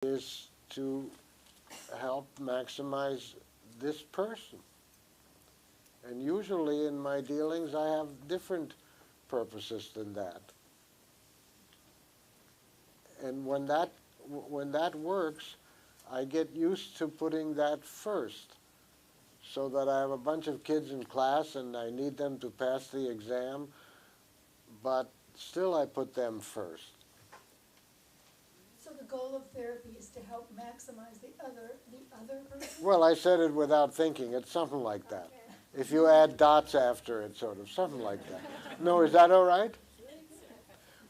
is to help maximize this person. And usually in my dealings, I have different purposes than that. And when that works, I get used to putting that first, so that I have a bunch of kids in class and I need them to pass the exam, but still I put them first. So the goal of therapy is to help maximize the other person? Well, I said it without thinking. It's something like that. Okay. If you add dots after it, sort of, something like that. No, is that all right?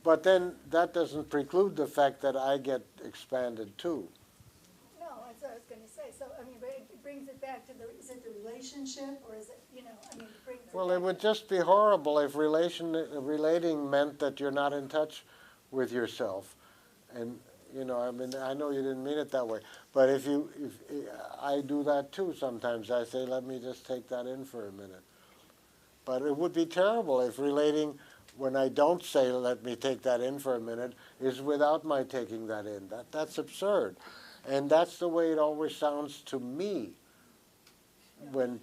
But then that doesn't preclude the fact that I get expanded too. No, that's what I was going to say. So, I mean, but it brings it back to is it the relationship, or is it, it brings it Well, back it would just be horrible if relating meant that you're not in touch with yourself. And, I know you didn't mean it that way. But if I do that too sometimes. I say, let me just take that in for a minute. But it would be terrible if relating, when I don't say, let me take that in for a minute, is without my taking that in. That's absurd. And that's the way it always sounds to me when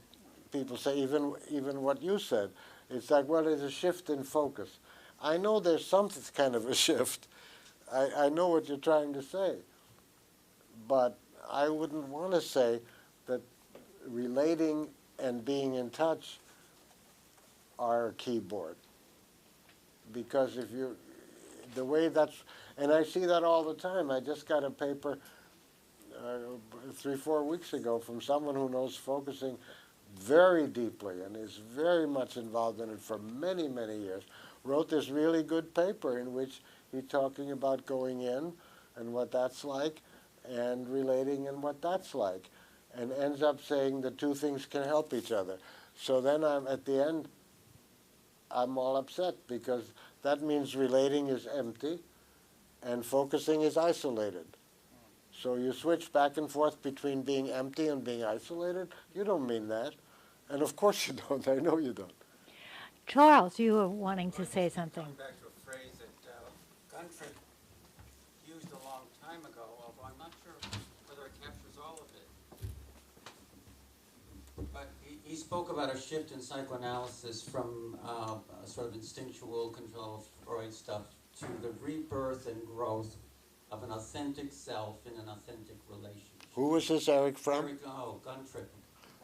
people say, even what you said. It's like, well, there's a shift in focus. I know there's some kind of a shift. I know what you're trying to say. But I wouldn't want to say that relating and being in touch are a keyboard. Because the way that's, and I see that all the time. I just got a paper 3-4 weeks ago from someone who knows focusing very deeply and is very much involved in it for many, many years, wrote this really good paper in which he's talking about going in and what that's like and relating and what that's like, and ends up saying the two things can help each other. So then at the end, I'm all upset because that means relating is empty and focusing is isolated. So you switch back and forth between being empty and being isolated? You don't mean that. And of course you don't. I know you don't. Charles, you were wanting to say something. Going back to a phrase that Guntrip used a long time ago, although I'm not sure whether it captures all of it. But he spoke about a shift in psychoanalysis from sort of instinctual control of Freud stuff to the rebirth and growth of an authentic self in an authentic relationship. Who was this, Eric, from? Guntrip.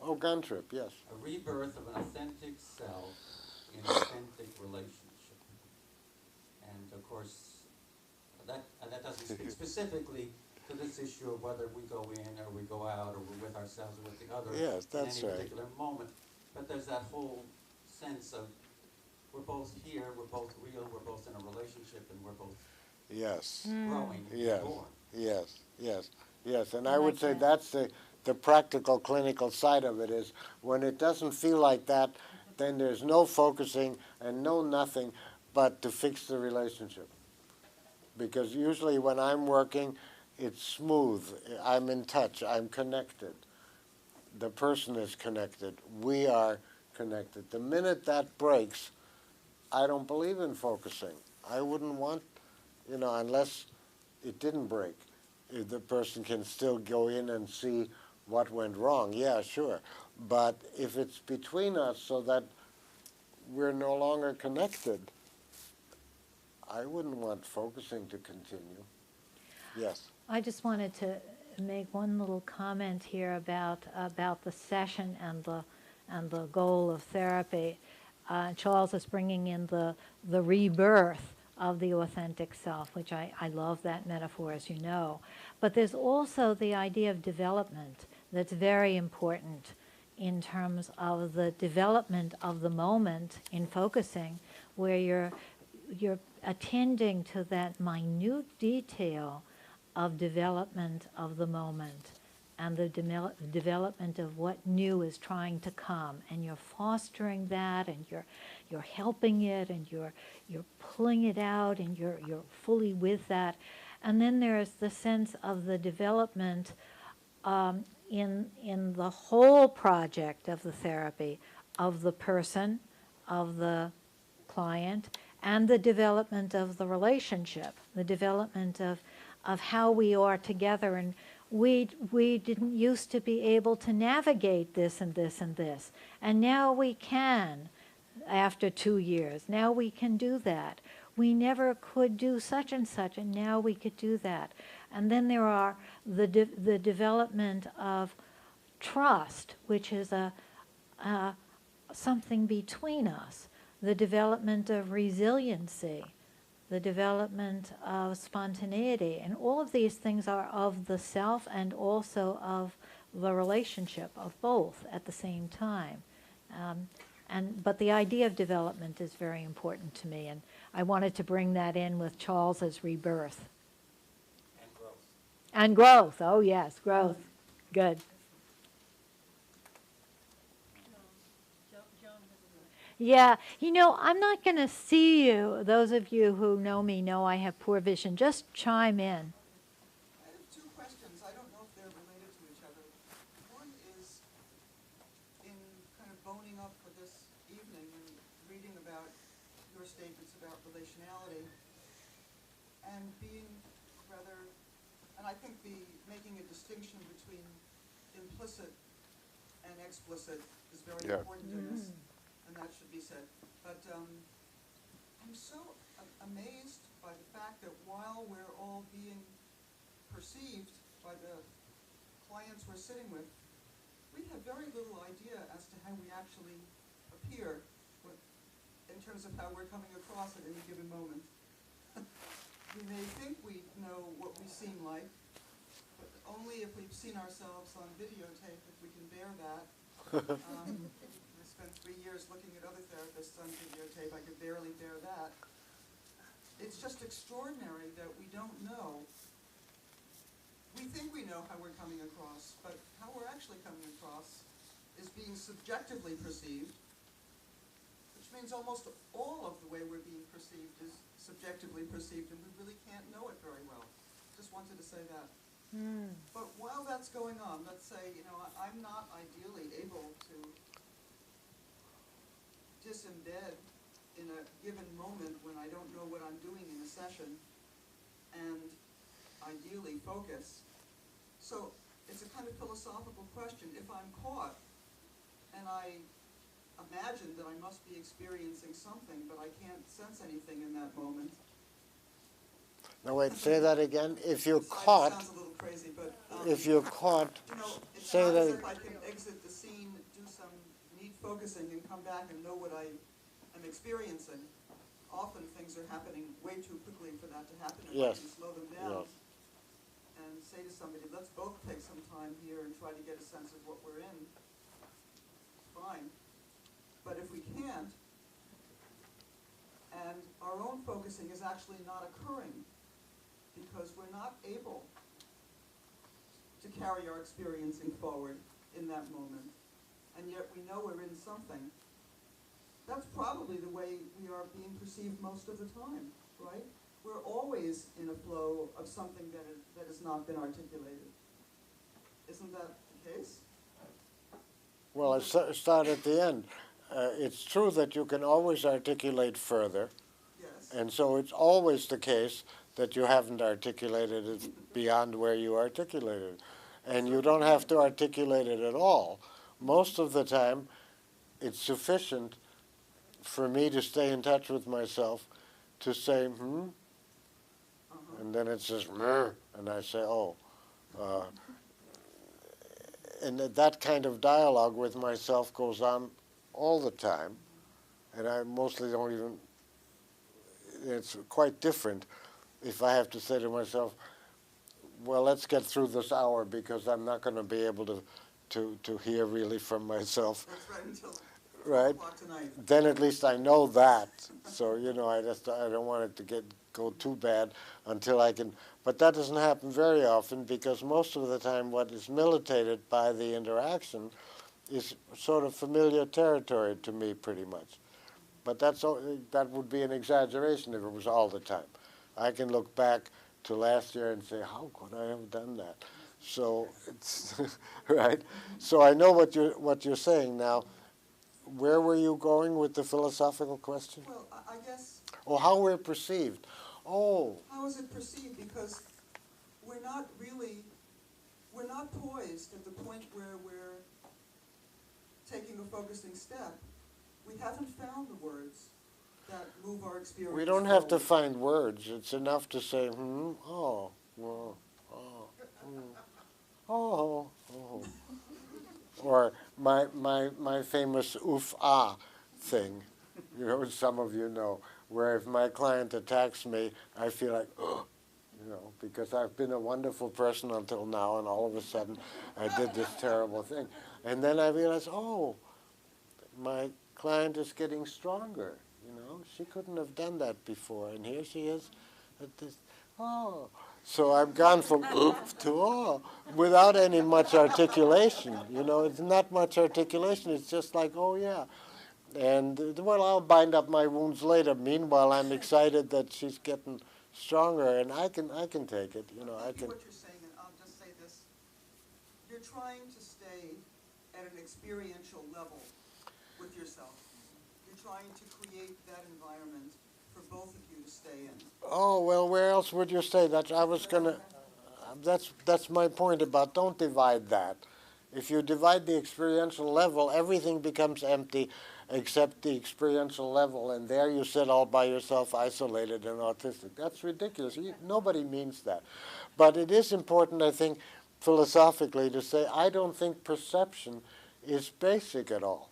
Oh, Guntrip, yes. A rebirth of an authentic self in an authentic relationship. And of course, that doesn't speak specifically to this issue of whether we go in or we go out or we're with ourselves or with the other Yes, that's in any right. particular moment. But there's that whole sense of we're both here, we're both real, we're both in a relationship, and we're both Yes. growing and Yes. born. Yes, yes, yes. And I I would like say that. that's the practical, clinical side of it is when it doesn't feel like that, then there's no focusing and no nothing but to fix the relationship. Because usually when I'm working, it's smooth. I'm in touch. I'm connected. The person is connected. We are connected. The minute that breaks, I don't believe in focusing. I wouldn't want, unless it didn't break. If the person can still go in and see what went wrong, yeah, sure. But if it's between us so that we're no longer connected, I wouldn't want focusing to continue. Yes. I just wanted to make one little comment here about the session and the goal of therapy. Charles is bringing in the rebirth of the authentic self, which I love that metaphor, as you know. But there's also the idea of development that's very important in terms of the development of the moment in focusing, where you're attending to that minute detail of development of the moment and the development of what new is trying to come, and you're fostering that, and you're helping it, and you're pulling it out, and you're fully with that. And then there's the sense of the development in the whole project of the therapy, of the person, of the client, and the development of the relationship, the development of how we are together, and we didn't used to be able to navigate this and this and this, and now we can after 2 years. Now we can do that. We never could do such and such, and now we could do that. And then there are the development of trust, which is something between us, the development of resiliency, the development of spontaneity, and all of these things are of the self and also of the relationship, of both at the same time. But the idea of development is very important to me, and I wanted to bring that in with Charles's rebirth. And growth. And growth, oh yes, growth, good. Yeah, I'm not going to see you. Those of you who know me know I have poor vision. Just chime in. I have two questions. I don't know if they're related to each other. One is, in kind of boning up for this evening and reading about your statements about relationality and being rather, and I think making a distinction between implicit and explicit is very important in this, and that should be said. But I'm so amazed by the fact that while we're all being perceived by the clients we're sitting with, we have very little idea as to how we actually appear in terms of how we're coming across at any given moment. We may think we know what we seem like, but only if we've seen ourselves on videotape, if we can bear that. I spent 3 years looking at other therapists on videotape. I could barely bear that. It's just extraordinary that we don't know. We think we know how we're coming across, but how we're actually coming across is being subjectively perceived, which means almost all of the way we're being perceived is subjectively perceived, and we really can't know it very well. Just wanted to say that. But while that's going on, let's say, I'm not ideally able to disembed in a given moment when I don't know what I'm doing in a session and ideally focus. So it's a kind of philosophical question. If I'm caught and I imagine that I must be experiencing something, but I can't sense anything in that moment. Now wait, say that again. If you're It caught, sounds a little crazy, but if you're caught, it's say not that. as if I can exit the scene, do some neat focusing, and come back and know what I am experiencing. Often things are happening way too quickly for that to happen. If Yes. I can slow them down Yes. and say to somebody, let's both take some time here and try to get a sense of what we're in, fine. But if we can't, and our own focusing is actually not occurring because we're not able to carry our experiencing forward in that moment, and yet we know we're in something, that's probably the way we are being perceived most of the time, right? We're always in a flow of something that has not been articulated. Isn't that the case? Well, I start at the end. It's true that you can always articulate further, Yes. and so it's always the case that you haven't articulated it beyond where you articulated it. And you don't have to articulate it at all. Most of the time, it's sufficient for me to stay in touch with myself to say, and then it says, and I say, oh. And that kind of dialogue with myself goes on all the time, and I mostly don't even, it's quite different if I have to say to myself, well, let's get through this hour because I'm not going to be able to hear really from myself. That's right, until 12 Right? o'clock tonight. Then at least I know that. So, I don't want it to go too bad until I can. But that doesn't happen very often because most of the time what is militated by the interaction is sort of familiar territory to me pretty much. But that would be an exaggeration if it was all the time. I can look back to last year and say, how could I have done that? So it's right. So I know what you're saying now. Where were you going with the philosophical question? Well, I guess, Oh, how we're perceived. Oh, how is it perceived? Because we're not poised at the point where we're taking a focusing step. We haven't found the words that move our experience We don't have to forward. find words. It's enough to say, oh, well, oh, oh, oh. Or my famous oof ah thing, some of you know, where if my client attacks me, I feel like, oh, because I've been a wonderful person until now, and all of a sudden I did this terrible thing. And then I realize, oh, my client is getting stronger, She couldn't have done that before, and here she is at this, oh. So I've gone from oof to oh without any much articulation. It's not much articulation. It's just like, oh, yeah. And, well, I'll bind up my wounds later. Meanwhile, I'm excited that she's getting stronger, and I can take it. I get what you're saying, and I'll just say this. You're trying to stay at an experiential level with yourself. You're trying to create that environment for both of you to stay in. Oh, well, where else would you say that? I was going to... That's my point about don't divide that. If you divide the experiential level, everything becomes empty except the experiential level, and there you sit all by yourself, isolated and autistic. That's ridiculous. Nobody means that. But it is important, I think, philosophically, to say I don't think perception is basic at all.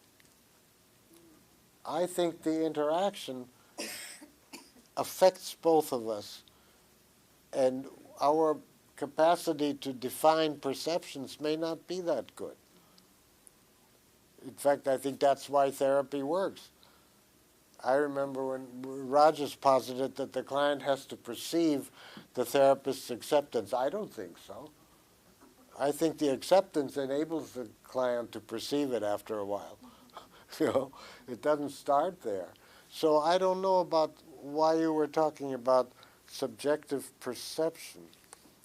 I think the interaction affects both of us, and our capacity to define perceptions may not be that good. In fact, I think that's why therapy works. I remember when Rogers posited that the client has to perceive the therapist's acceptance. I don't think so. I think the acceptance enables the client to perceive it after a while. It doesn't start there. So I don't know about why you were talking about subjective perception.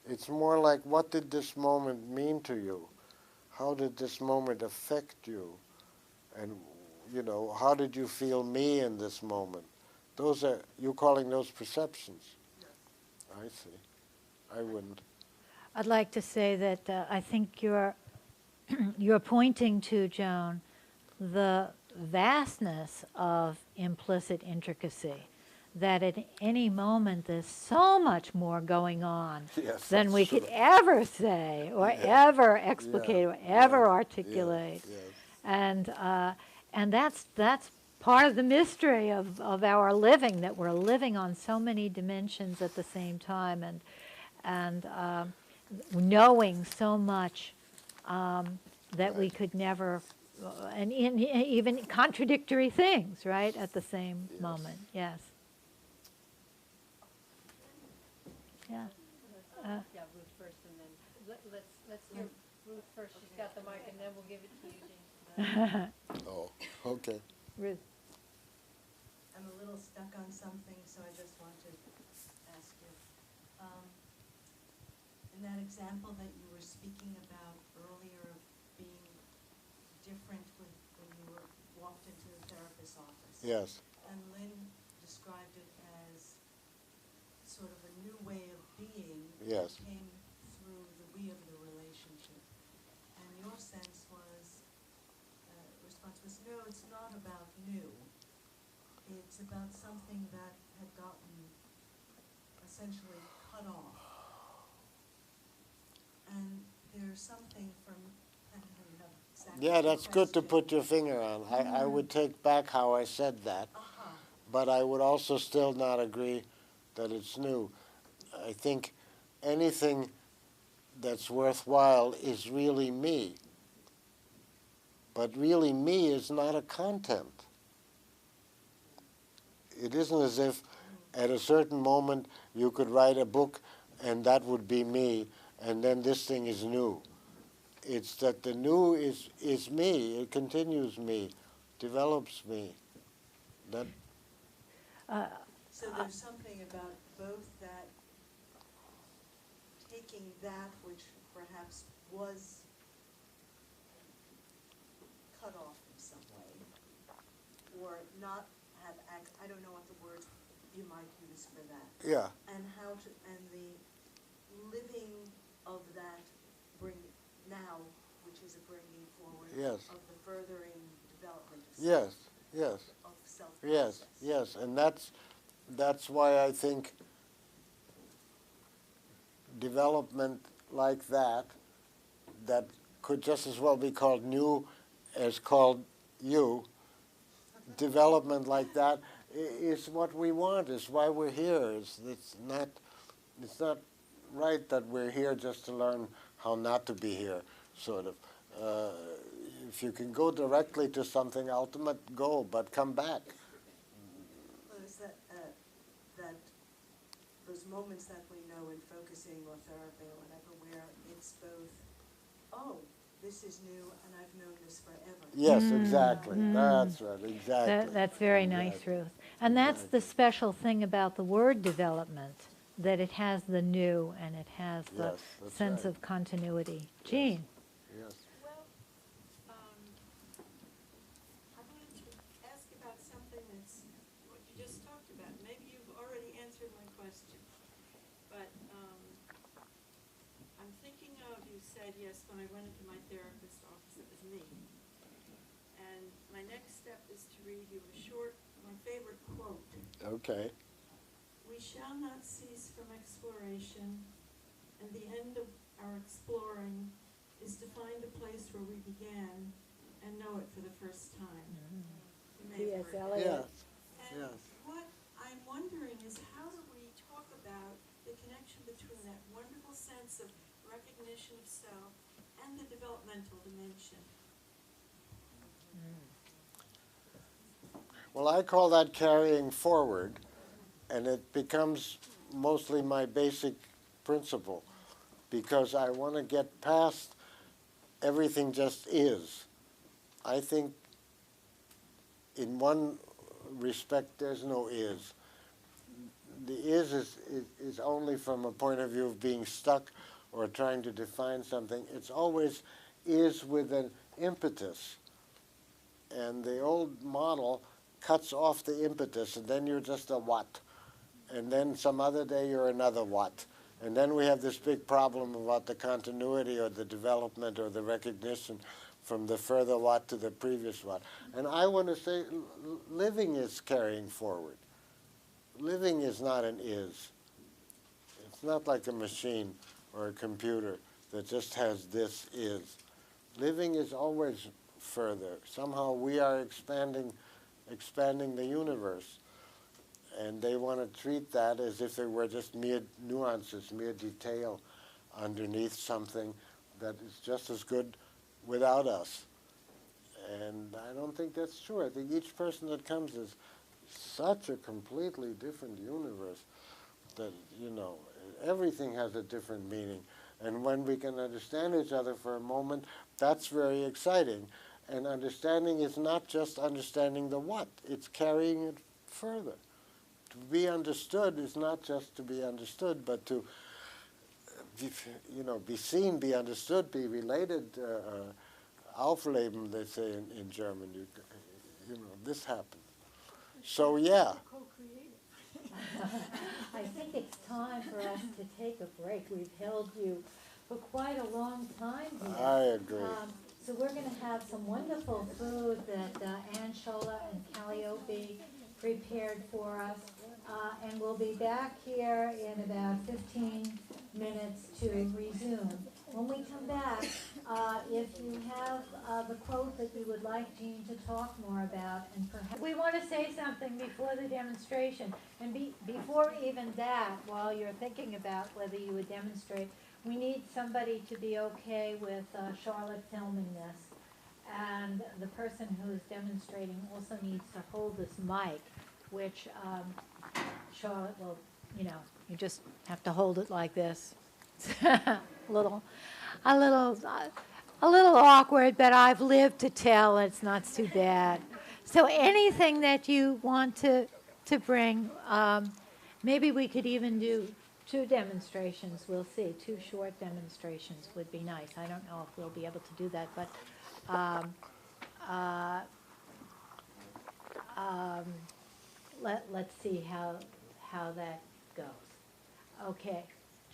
It's more like, what did this moment mean to you? How did this moment affect you? And, how did you feel me in this moment? Those are, you calling those perceptions? Yes. I see. I wouldn't. I'd like to say that I think you're pointing to, Joan, the vastness of implicit intricacy, that at any moment there's so much more going on Yes, than that's we true. could ever say or ever explicate or ever articulate. Yes. And that's part of the mystery of our living, that we're living on so many dimensions at the same time, and knowing so much that we could never, and even contradictory things, right, at the same moment. Yes. Yeah. Yeah, Ruth first, and then let's hear Ruth first. She's got the mic, and then we'll give it to you, James. Oh, okay. Ruth. I'm a little stuck on something, so I just want to ask you. In that example that you were speaking about earlier of being different when you walked into the therapist's office. Yes. And Lynn described it as sort of a new way of being Yes. that came through the we of the relationship. And your sense was, response was, no, it's not about new. It's about something that had gotten essentially cut off. And there's something from, I don't know, you have exactly Yeah, the that's good to question. put your finger on. I would take back how I said that, Uh-huh. but I would also still not agree that it's new. I think anything that's worthwhile is really me. But really me is not a content. It isn't as if at a certain moment you could write a book and that would be me, and then this thing is new. It's that the new is me, it continues me, develops me. That, So there's something about both that taking that which perhaps was cut off in some way, or not have I don't know what the word you might use for that. yeah, And how to, and the living of that now, which is a bringing forward Yes. of the furthering development of Yes, yes, of self yes, yes, and that's why I think development like that could just as well be called new as called you. Development like that is what we want. Is why we're here. It's not right that we're here just to learn how not to be here. Sort of. If you can go directly to something ultimate, go, but come back. Well, it's that those moments that we know in focusing or therapy or whatever, where it's both, oh, this is new and I've known this forever. Yes, exactly. That's right. Exactly. That's very nice, Ruth. And that's the special thing about the word development, that it has the new and it has the Yes, that's sense right. of continuity. Jean? Yes. Well, I wanted to ask about something that's what you just talked about. Maybe you've already answered my question, but I'm thinking of, you said, yes, when I went into my therapist's office, it was me. And my next step is to read you a short, my favorite quote. Okay. We shall not cease from exploration, and the end of our exploring is to find the place where we began and know it for the first time. You may have T.S. heard Eliot. Yes. and Yes. what I'm wondering is, how do we talk about the connection between that wonderful sense of recognition of self and the developmental dimension? Well, I call that carrying forward, and it becomes mostly my basic principle, because I want to get past everything just is. I think in one respect there's no is. The is only from a point of view of being stuck or trying to define something. It's always is with an impetus. And the old model cuts off the impetus, and then you're just a what. And then some other day you're another what. And then we have this big problem about the continuity or the development or the recognition from the further what to the previous what. And I want to say living is carrying forward. Living is not an is. It's not like a machine or a computer that just has this is. Living is always further. Somehow we are expanding the universe. And they want to treat that as if they were just mere nuances, mere detail underneath something that is just as good without us. And I don't think that's true. I think each person that comes is such a completely different universe that, you know, everything has a different meaning. And when we can understand each other for a moment, that's very exciting. And understanding is not just understanding the what, it's carrying it further. To be understood is not just to be understood, but to, be seen, be understood, be related. Aufleben, they say in German. This happens. So yeah. I think it's time for us to take a break. We've held you for quite a long time here. I agree. So we're going to have some wonderful food that Ann Shola and Calliope prepared for us. And we'll be back here in about 15 minutes to resume. When we come back, if you have the quote that you would like Jean to talk more about, and perhaps we want to say something before the demonstration. And before even that, while you're thinking about whether you would demonstrate, we need somebody to be okay with Charlotte filming this. And the person who's demonstrating also needs to hold this mic, which Charlotte will, you just have to hold it like this. a little awkward, but I've lived to tell. It's not too bad. So anything that you want to bring, maybe we could even do 2 demonstrations. We'll see. 2 short demonstrations would be nice. I don't know if we'll be able to do that, but let's see how that goes. Okay.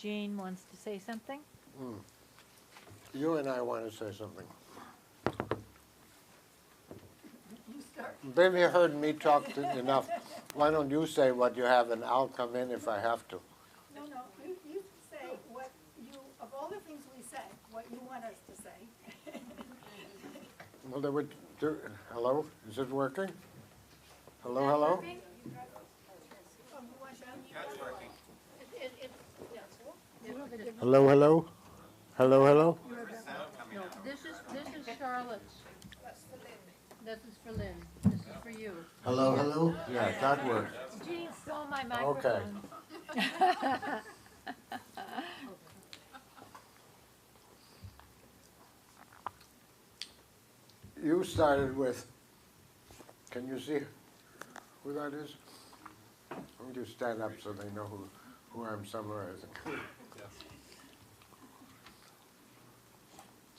Jean wants to say something. You and I want to say something. You start. Maybe you heard me talk enough. Why don't you say what you have and I'll come in if I have to. No, you say what you, of all the things we say, what you want us to say. Well, there would, hello, is it working? Hello, hello? Hello, hello? Hello, hello? No, this is Charlotte's. This is for Lynn. This is for you. Hello, hello? Yeah, that works. Jean stole my microphone. You started with, can you see who that is? Let me just stand up so they know who I'm summarizing.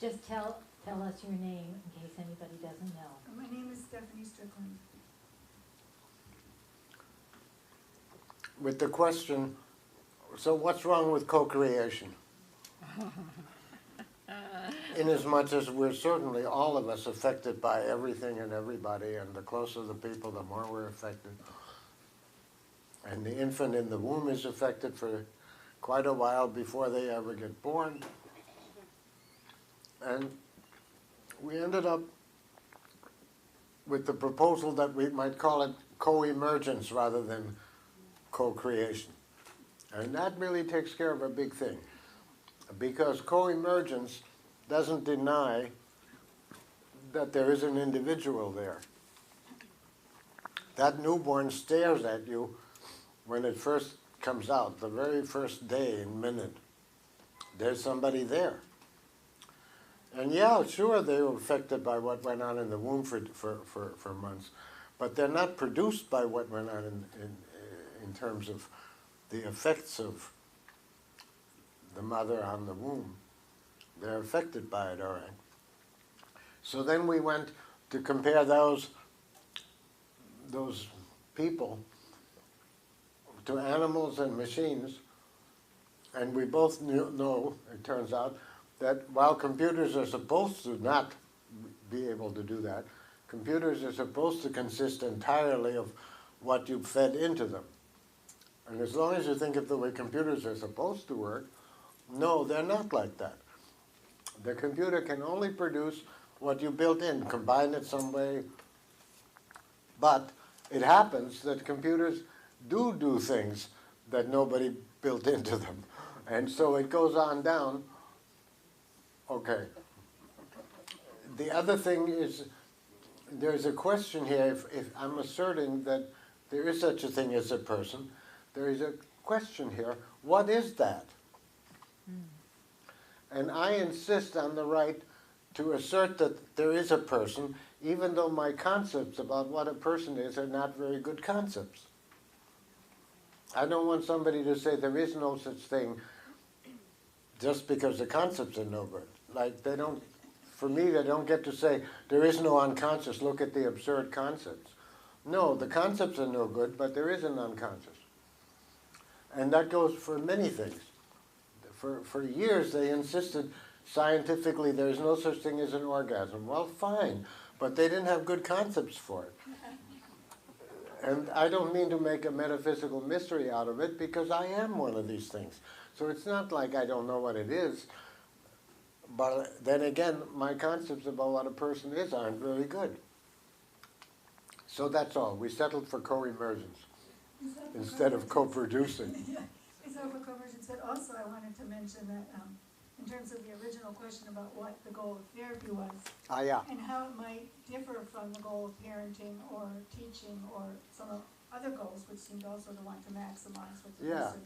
Just tell us your name in case anybody doesn't know. My name is Stephanie Strickland. With the question, so what's wrong with co-creation? Inasmuch as we're certainly, all of us, affected by everything and everybody, and the closer the people, the more we're affected. And the infant in the womb is affected for quite a while before they ever get born. And we ended up with the proposal that we might call it co-emergence rather than co-creation. And that really takes care of a big thing, because co-emergence doesn't deny that there is an individual there. That newborn stares at you when it first comes out, the very first day and minute. There's somebody there. And yeah, sure, they were affected by what went on in the womb for months, but they're not produced by what went on in terms of the effects of the mother on the womb. They're affected by it, all right. So then we went to compare those people to animals and machines, and we both know, it turns out, that while computers are supposed to not be able to do that, computers are supposed to consist entirely of what you've fed into them. And as long as you think of the way computers are supposed to work, no, they're not like that. The computer can only produce what you built in, combine it some way. But it happens that computers do things that nobody built into them. And so it goes on down. Okay. The other thing is, there's a question here, if I'm asserting that there is such a thing as a person, there is a question here, what is that? And I insist on the right to assert that there is a person, even though my concepts about what a person is are not very good concepts. I don't want somebody to say there is no such thing just because the concepts are no good. Like they don't, for me, they don't get to say there is no unconscious, look at the absurd concepts. No, the concepts are no good, but there is an unconscious. And that goes for many things. For years they insisted scientifically there is no such thing as an orgasm. Well, fine, but they didn't have good concepts for it. And I don't mean to make a metaphysical mystery out of it, because I am one of these things. So it's not like I don't know what it is, but then again, my concepts about what a person is aren't very good. So that's all. We settled for co-emergence instead of co-producing. So for conversions, but also I wanted to mention that in terms of the original question about what the goal of therapy was, Yeah. and how it might differ from the goal of parenting or teaching or some of other goals, which seemed also to want to maximize what the person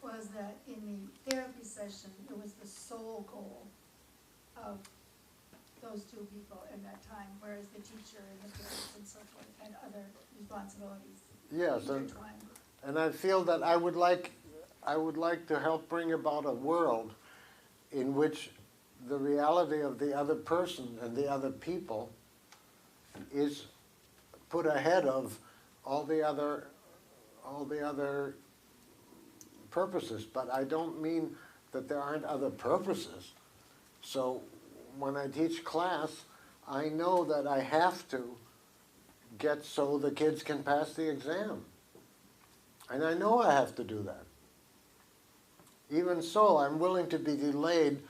was that in the therapy session, it was the sole goal of those two people in that time, whereas the teacher and the parents and so forth had other responsibilities Yes, intertwined. and I feel that I would like to help bring about a world in which the reality of the other person and the other people is put ahead of all the other purposes, but I don't mean that there aren't other purposes. So when I teach class, I know that I have to get so the kids can pass the exam. And I know I have to do that. Even so, I'm willing to be delayed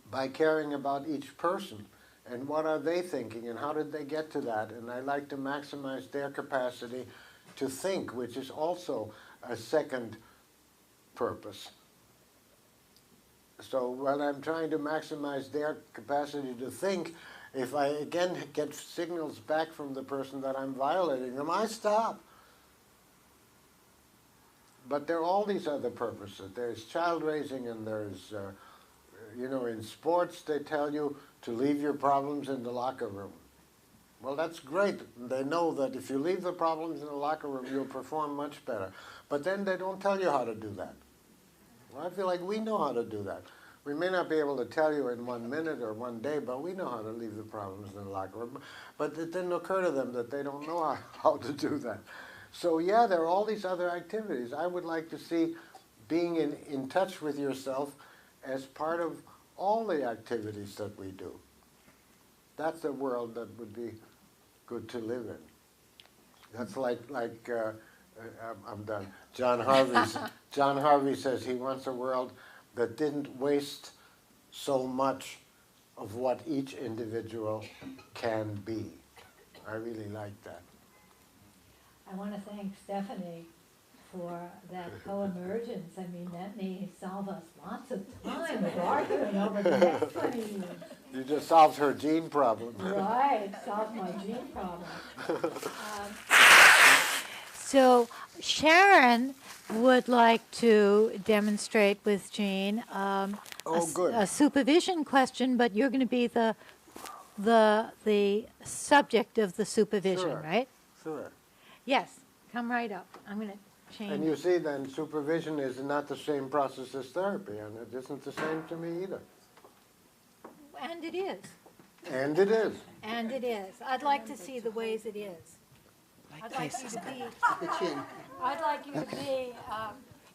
by caring about each person and what are they thinking and how did they get to that. And I like to maximize their capacity to think, which is also a second purpose. So when I'm trying to maximize their capacity to think, if I again get signals back from the person that I'm violating them, I stop. But there are all these other purposes. There's child raising, and there's, you know, in sports they tell you to leave your problems in the locker room. Well, that's great. They know that if you leave the problems in the locker room, you'll perform much better. But then they don't tell you how to do that. Well, I feel like we know how to do that. We may not be able to tell you in 1 minute or 1 day, but we know how to leave the problems in the locker room. But it didn't occur to them that they don't know how to do that. So yeah, there are all these other activities. I would like to see being in touch with yourself as part of all the activities that we do. That's a world that would be good to live in. That's like I'm done. John Harvey says he wants a world that didn't waste so much of what each individual can be. I really like that. I want to thank Stephanie for that co-emergence. I mean, that may solve us lots of time with arguing over the next 20 years. You just solved her gene problem. Right, solved my gene problem. So Sharon would like to demonstrate with Jean a supervision question, but you're going to be the subject of the supervision, Sure. right? Sure. Yes, come right up. I'm going to change. And you see, then supervision is not the same process as therapy, and it isn't the same to me either. And it is. And it is. And it is. I'd like to see the ways it is. I'd like you to be. I'd like you to be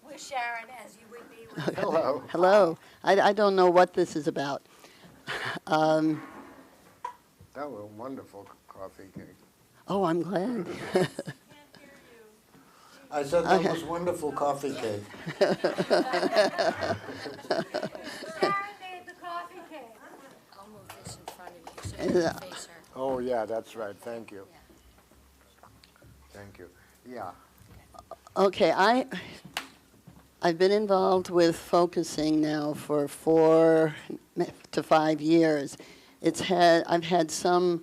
with Sharon as you would be with. Hello. Hello. I don't know what this is about. That was a wonderful coffee cake. Oh, I'm glad. I said that was wonderful coffee cake. Sharon made the coffee cake. I'll move this in front of you so you can face her. Oh, yeah, that's right. Thank you. Thank you. Yeah. Okay, I've been involved with focusing now for 4 to 5 years. I've had some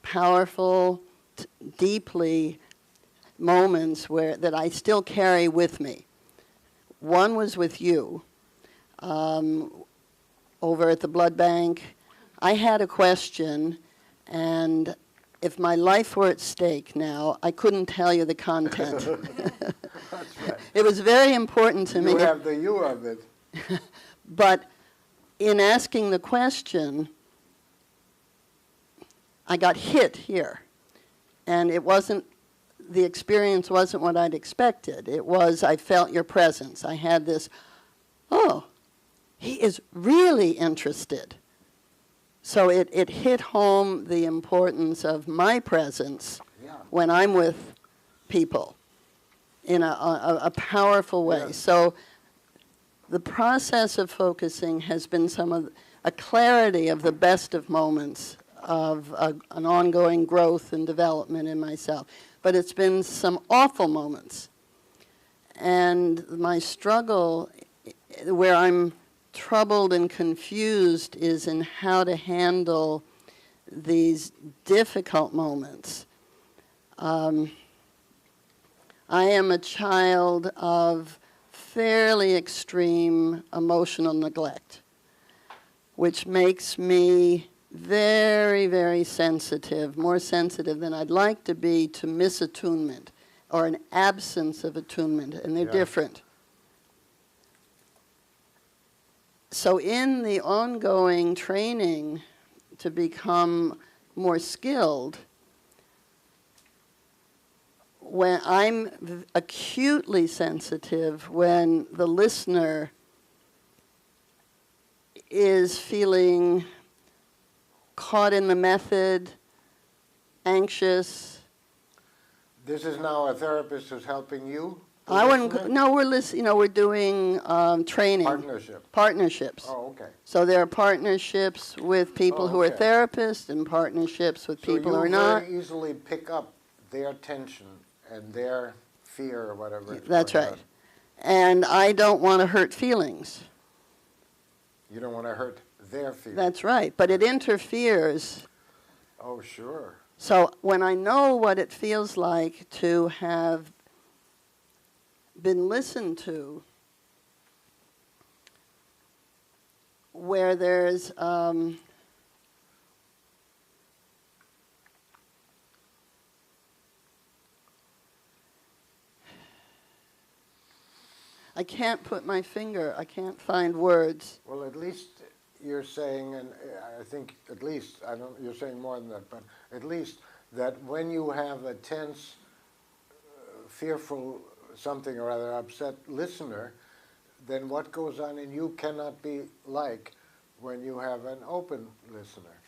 powerful, deeply moments that I still carry with me. One was with you over at the blood bank. I had a question, and if my life were at stake now, I couldn't tell you the content. That's right. It was very important to me. You have the you of it. But in asking the question, I got hit here. And the experience wasn't what I'd expected. It was, I felt your presence. I had this, oh, he is really interested. So it hit home the importance of my presence when I'm with people in a powerful way. Yeah. So the process of focusing has been a clarity of the best of moments of an ongoing growth and development in myself. But it's been some awful moments. And my struggle, where I'm troubled and confused, is in how to handle these difficult moments. I am a child of fairly extreme emotional neglect, which makes me very, very sensitive, more sensitive than I'd like to be to misattunement or an absence of attunement, and they're different. So in the ongoing training to become more skilled, when I'm acutely sensitive when the listener is feeling caught in the method, anxious. This is now a therapist who's helping you? I wouldn't. No, we're listening. We're doing training. Partnership. Partnerships. Oh, okay. So there are partnerships with people who are okay. therapists and partnerships with people who are not. So you very easily pick up their tension and their fear or whatever. That's right. And I don't want to hurt feelings. You don't want to hurt their feelings. That's right. But it interferes. Oh, sure. So when I know what it feels like to have been listened to, where there's I can't put my finger, I can't find words. Well, at least you're saying, and I think at least, you're saying more than that, but at least that when you have a tense, fearful, something or other, upset listener, then what goes on in you cannot be like when you have an open listener.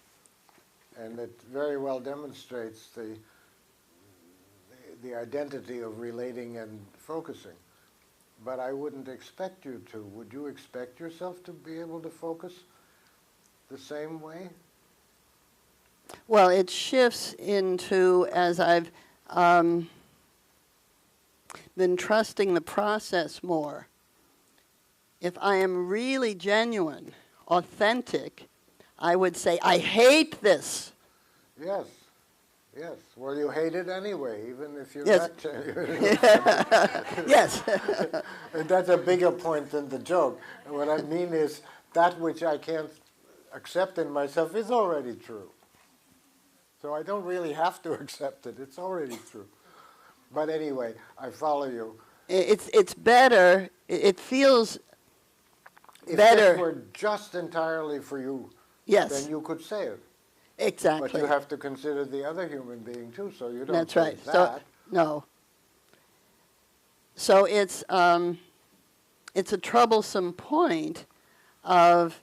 And it very well demonstrates the identity of relating and focusing. But I wouldn't expect you to. Would you expect yourself to be able to focus the same way? Well, it shifts into, as I've been trusting the process more. If I am really genuine, authentic, I would say, I hate this. Yes. Yes. Well, you hate it anyway, even if you're Yes. not genuine. Yes. And that's a bigger point than the joke. And what I mean is that which I can't accept in myself is already true. So I don't really have to accept it. It's already true. But anyway, I follow you. It's better. It feels If better. this were just entirely for you, Yes. then you could say it. Exactly. But you have to consider the other human being too, so you don't That's say right. that. So no. So it's a troublesome point of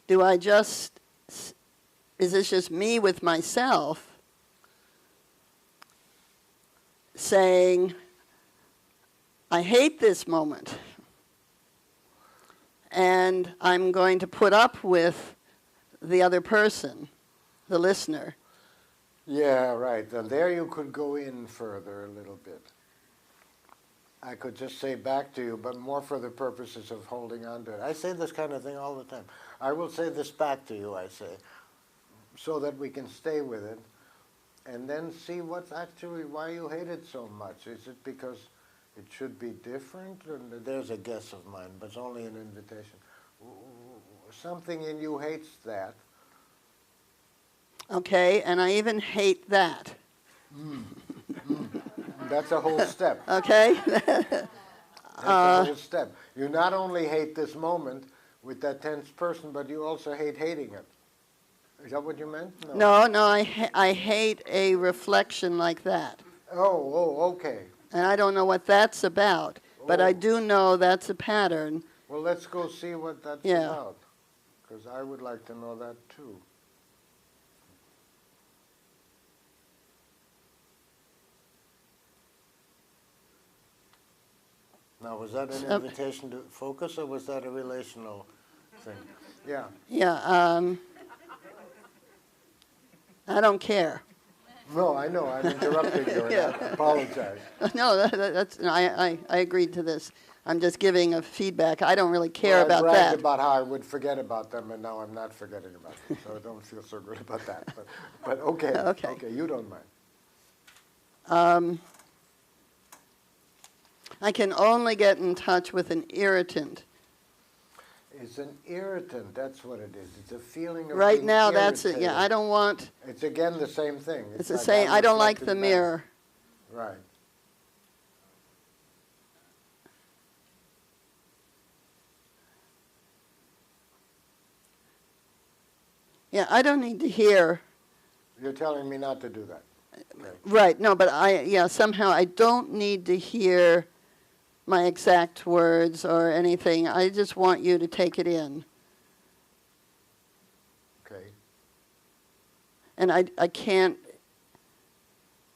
do I just, is this just me with myself saying, I hate this moment, and I'm going to put up with the other person, the listener. Yeah, right. And there you could go in further a little bit. I could just say back to you, but more for the purposes of holding on to it. I say this kind of thing all the time. I will say this back to you, I say, so that we can stay with it, and then see what's actually, why you hate it so much. Is it because it should be different? And there's a guess of mine, but it's only an invitation. Something in you hates that. Okay, and I even hate that. That's a whole step. Okay? That's a whole step. You not only hate this moment with that tense person, but you also hate hating it. Is that what you meant? No, I hate a reflection like that. Oh, okay. And I don't know what that's about, but I Oh. do know that's a pattern. Well, let's go see what that's Yeah. about, because I would like to know that too. Now, was that an invitation to focus, or was that a relational thing? Yeah. Yeah, I don't care. No, I know. I'm interrupting you, and I apologize. No, that's I agreed to this. I'm just giving a feedback. I don't really care Well, about I bragged that. about how I would forget about them, and now I'm not forgetting about them, so I don't feel so good about that. But okay, Okay. you don't mind. I can only get in touch with an irritant. It's an irritant, that's what it is. It's a feeling of Right being now, that's it. Yeah, irritated. I don't want. It's again the same thing. It's the like same. I'm I don't like reflecting the back. mirror. Right. Yeah, I don't need to hear. You're telling me not to do that. Right, no, but somehow I don't need to hear my exact words or anything. I just want you to take it in. Okay. And I can't,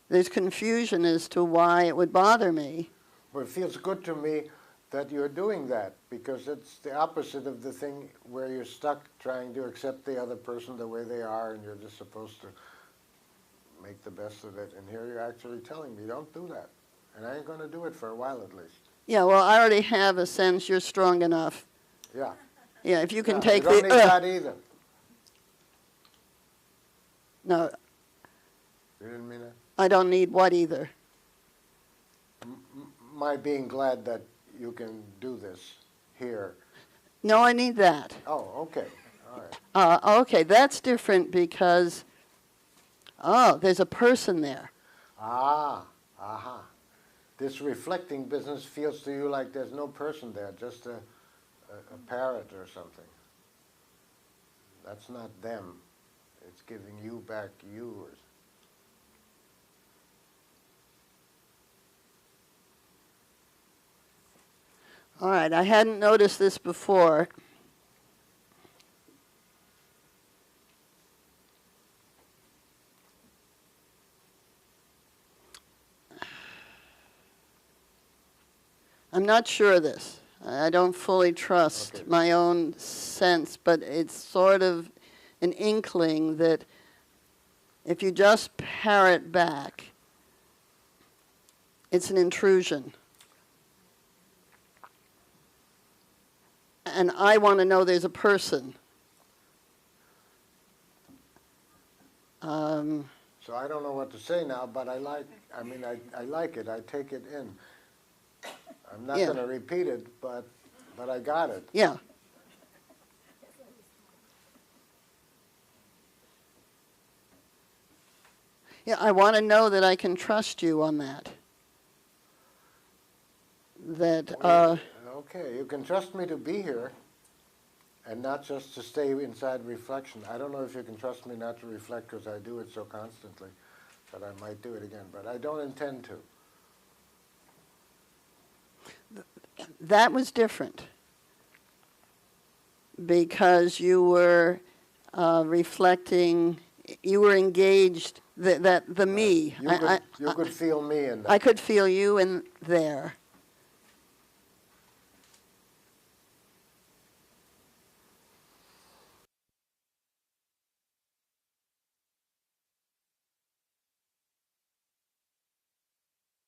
there's confusion as to why it would bother me. Well, it feels good to me that you're doing that, because it's the opposite of the thing where you're stuck trying to accept the other person the way they are, and you're just supposed to make the best of it. And here you're actually telling me, don't do that. And I ain't going to do it for a while at least. Yeah, well, I already have a sense you're strong enough. Yeah. Yeah, if you can Yeah, take you don't the... need that either. No, You didn't mean that? I don't need what either. My being glad that you can do this here. No, I need that. Oh, okay. All right. Okay, that's different because, there's a person there. Ah, aha. This reflecting business feels to you like there's no person there, just a parrot or something. That's not them. It's giving you back yours. All right, I hadn't noticed this before. I'm not sure of this. I don't fully trust my own sense, but it's sort of an inkling that if you just parrot back, it's an intrusion. And I want to know there's a person. So I don't know what to say now, but I like it. I take it in. I'm not going to repeat it, but I got it. Yeah. Yeah, I want to know that I can trust you on that. That, Okay, you can trust me to be here and not just to stay inside reflection. I don't know if you can trust me not to reflect because I do it so constantly, but I might do it again. But I don't intend to. that was different because you were reflecting, you were engaged, the me. You could feel me in that. I could feel you in there.